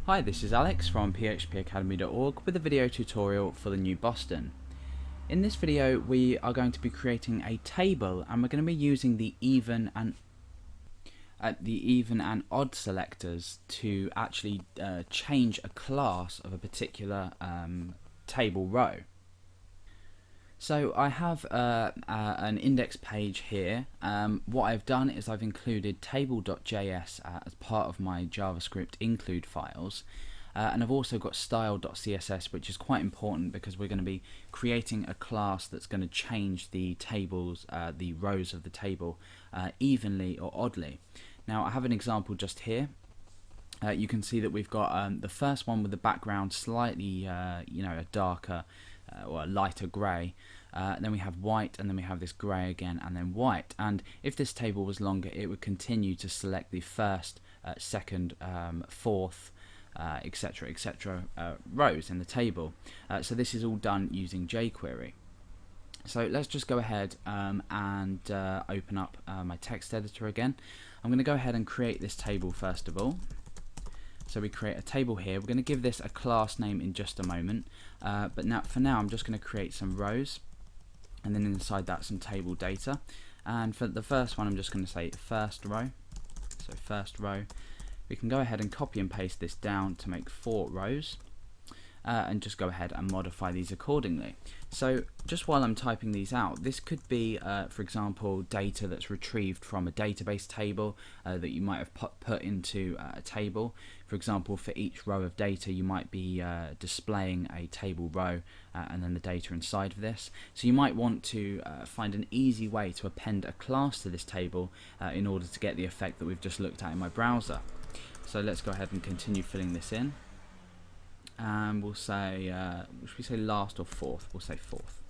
Hi, this is Alex from phpacademy.org with a video tutorial for the new Boston. In this video we are going to be creating a table, and we're going to be using the even and odd selectors to actually change a class of a particular table row. So I have an index page here. What I've done is I've included table.js as part of my JavaScript include files, and I've also got style.css, which is quite important because we're going to be creating a class that's going to change the tables, the rows of the table evenly or oddly. Now I have an example just here. You can see that we've got the first one with the background slightly a darker or a lighter grey, then we have white, and then we have this grey again, and then white. And if this table was longer, it would continue to select the first, second, fourth, etc., etc. Rows in the table. So this is all done using jQuery. So let's just go ahead and open up my text editor again. I'm going to go ahead and create this table first of all. So we create a table here. We're going to give this a class name in just a moment, but for now I'm just going to create some rows, and then inside that some table data. And for the first one I'm just going to say first row. So first row. We can go ahead and copy and paste this down to make 4 rows. And just go ahead and modify these accordingly. So just while I'm typing these out, this could be, for example, data that's retrieved from a database table that you might have put into a table. For example, for each row of data you might be displaying a table row and then the data inside of this. So you might want to find an easy way to append a class to this table in order to get the effect that we've just looked at in my browser. So let's go ahead and continue filling this in. And we'll say, should we say last or fourth? We'll say fourth.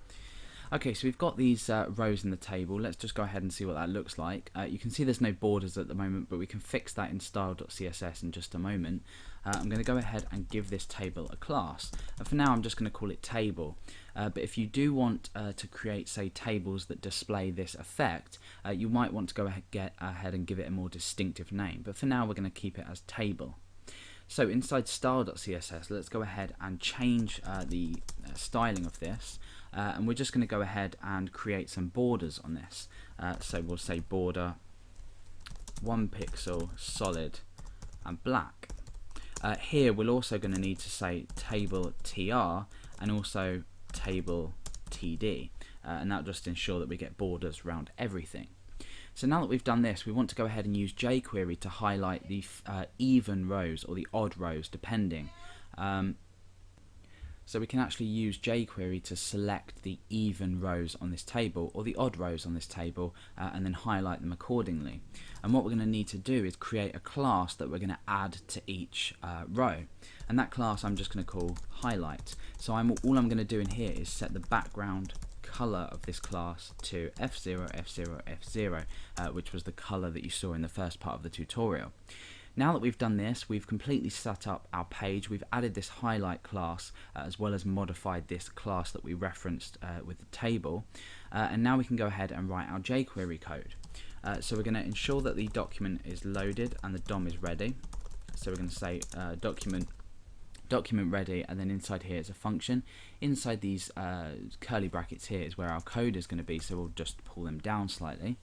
Okay, so we've got these rows in the table. Let's just go ahead and see what that looks like. You can see there's no borders at the moment, but we can fix that in style.css in just a moment. I'm going to go ahead and give this table a class. For now I'm just going to call it table. But if you do want to create, say, tables that display this effect, you might want to go ahead and give it a more distinctive name. But for now we're going to keep it as table. So inside style.css, let's go ahead and change the styling of this, and we're just going to go ahead and create some borders on this. So we'll say border 1 pixel solid and black. Here we're also going to need to say table tr and also table td, and that'll just ensure that we get borders around everything. So now that we've done this, we want to go ahead and use jQuery to highlight the even rows or the odd rows, depending. So we can actually use jQuery to select the even rows on this table or the odd rows on this table and then highlight them accordingly. And what we're going to need to do is create a class that we're going to add to each row. And that class I'm just going to call highlight. So all I'm going to do in here is set the background color of this class to F0, F0, F0, which was the color that you saw in the first part of the tutorial. Now that we've done this, we've completely set up our page. We've added this highlight class as well as modified this class that we referenced with the table, and now we can go ahead and write our jQuery code. So we're going to ensure that the document is loaded and the DOM is ready. So we're going to say document ready, and then inside here is a function. Inside these curly brackets here is where our code is going to be, so we'll just pull them down slightly.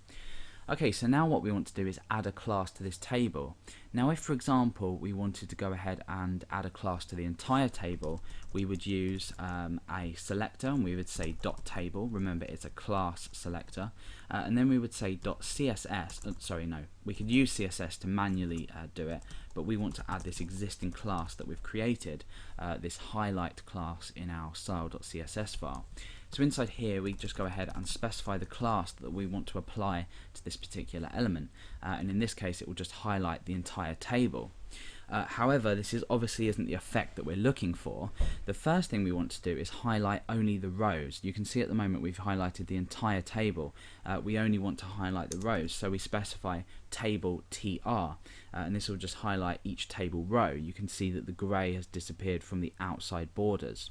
Okay, so now what we want to do is add a class to this table. Now if, for example, we wanted to go ahead and add a class to the entire table, we would use a selector, and we would say .table. Remember, it's a class selector. And then we would say .css. We could use CSS to manually do it, but we want to add this existing class that we've created, this highlight class in our style.css file. So inside here we just go ahead and specify the class that we want to apply to this particular element, and in this case it will just highlight the entire table. However, this obviously isn't the effect that we're looking for. The first thing we want to do is highlight only the rows. You can see at the moment we've highlighted the entire table. We only want to highlight the rows, so we specify table tr, and this will just highlight each table row. You can see that the grey has disappeared from the outside borders.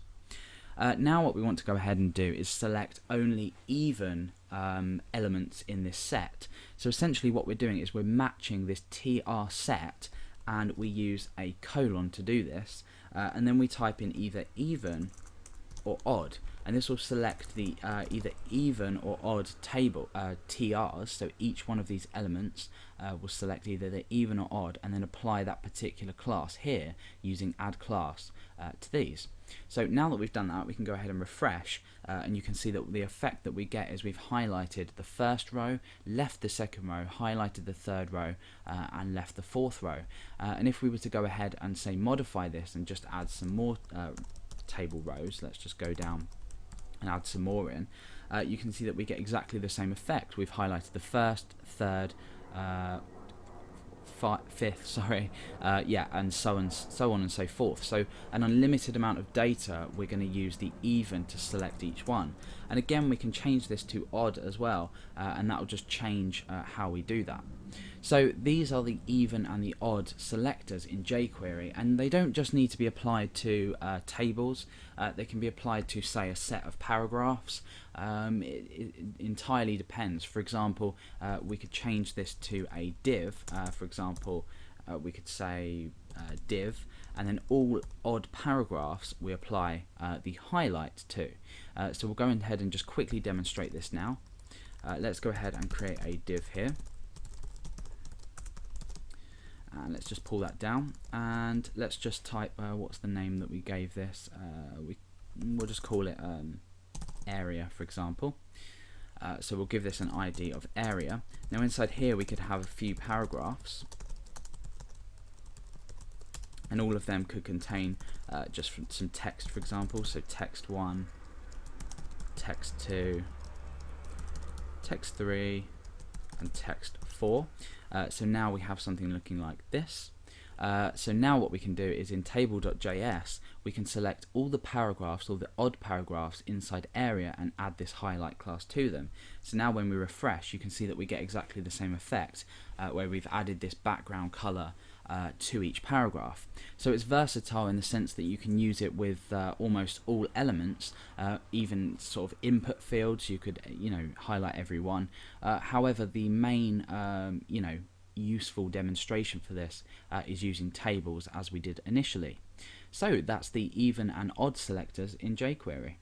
Now what we want to go ahead and do is select only even elements in this set. So essentially what we're doing is we're matching this tr set and we use a colon to do this, and then we type in either even or odd, and this will select the either even or odd table TRs. So each one of these elements will select either the even or odd, and then apply that particular class here using add class to these. So now that we've done that, we can go ahead and refresh, and you can see that the effect that we get is we've highlighted the first row, left the second row, highlighted the third row, and left the fourth row. And if we were to go ahead and say modify this and just add some more table rows, let's just go down and add some more in, you can see that we get exactly the same effect. We've highlighted the first, third, fifth, sorry, yeah, and so on and so forth. So an unlimited amount of data, we're going to use the even to select each one. And again, we can change this to odd as well, and that will just change how we do that. So these are the even and the odd selectors in jQuery, and they don't just need to be applied to tables. They can be applied to, say, a set of paragraphs. It entirely depends. For example, we could change this to a div. For example, we could say div, and then all odd paragraphs we apply the highlight to. So we'll go ahead and just quickly demonstrate this now. Let's go ahead and create a div here. And let's just pull that down, and let's just type what's the name that we gave this. We'll just call it area, for example. So we'll give this an ID of area. Now inside here we could have a few paragraphs, and all of them could contain just some text, for example. So text 1, text 2, text 3, and text 4. So now we have something looking like this. So now what we can do is in table.js we can select all the paragraphs, all the odd paragraphs inside area, and add this highlight class to them. So now when we refresh, you can see that we get exactly the same effect, where we've added this background color to each paragraph. So it's versatile in the sense that you can use it with almost all elements, even sort of input fields. You could highlight every one. However, the main useful demonstration for this is using tables, as we did initially. So that's the even and odd selectors in jQuery.